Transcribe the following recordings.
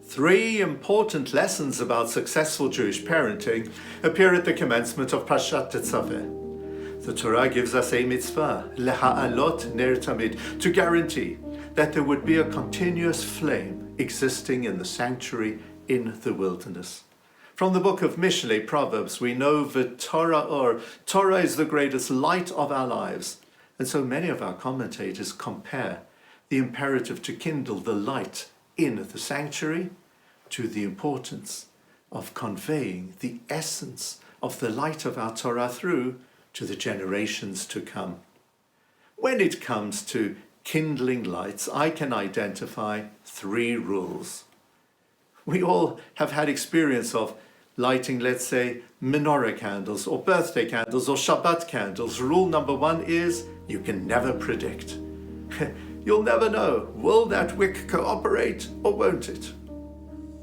Three important lessons about successful Jewish parenting appear at the commencement of Parshat Tetzaveh. The Torah gives us a mitzvah, leha'alot ner tamid, to guarantee that there would be a continuous flame existing in the sanctuary in the wilderness. From the book of Mishlei, Proverbs, we know that Torah is the greatest light of our lives. And so many of our commentators compare the imperative to kindle the light in the sanctuary to the importance of conveying the essence of the light of our Torah through to the generations to come. When it comes to kindling lights, I can identify three rules. We all have had experience of lighting, let's say, menorah candles or birthday candles or Shabbat candles. Rule number one is you can never predict. You'll never know, will that wick cooperate or won't it?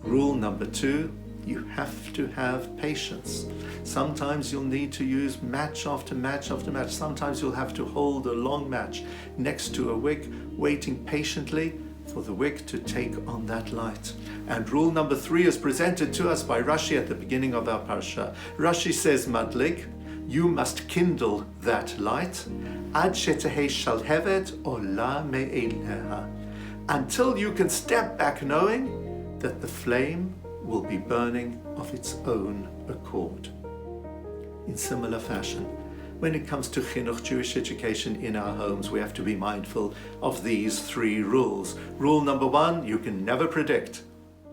Rule number two, you have to have patience. Sometimes you'll need to use match after match after match. Sometimes you'll have to hold a long match next to a wick, waiting patiently for the wick to take on that light. And rule number three is presented to us by Rashi at the beginning of our parsha. Rashi says, Madlik, you must kindle that light ad shetehei shalhevet ola me'eineha, until you can step back knowing that the flame will be burning of its own accord. In similar fashion, when it comes to chinuch, Jewish education in our homes, we have to be mindful of these three rules. Rule number one, you can never predict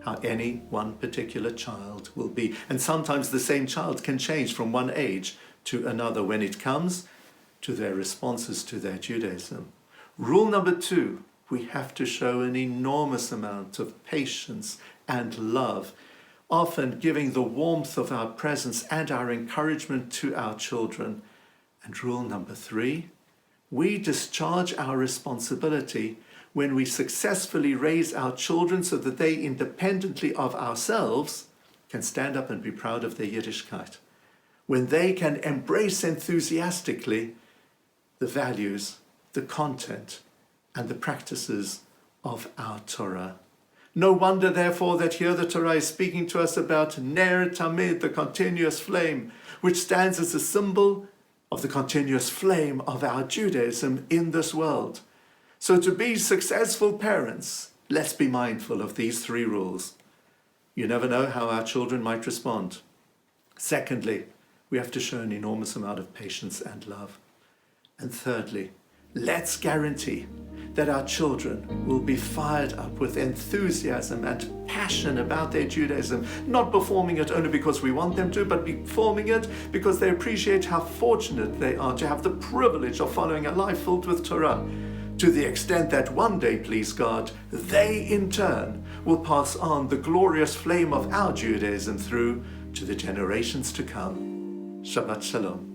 how any one particular child will be. And sometimes the same child can change from one age to another when it comes to their responses to their Judaism. Rule number two, we have to show an enormous amount of patience and love, often giving the warmth of our presence and our encouragement to our children. And rule number three, we discharge our responsibility when we successfully raise our children so that they, independently of ourselves, can stand up and be proud of their Yiddishkeit. When they can embrace enthusiastically the values, the content, and the practices of our Torah. No wonder, therefore, that here the Torah is speaking to us about Ner Tamid, the continuous flame, which stands as a symbol of the continuous flame of our Judaism in this world. So to be successful parents, let's be mindful of these three rules. You never know how our children might respond. Secondly, we have to show an enormous amount of patience and love. And thirdly, let's guarantee that our children will be fired up with enthusiasm and passion about their Judaism, not performing it only because we want them to, but performing it because they appreciate how fortunate they are to have the privilege of following a life filled with Torah, to the extent that one day, please God, they in turn will pass on the glorious flame of our Judaism through to the generations to come. Shabbat Shalom.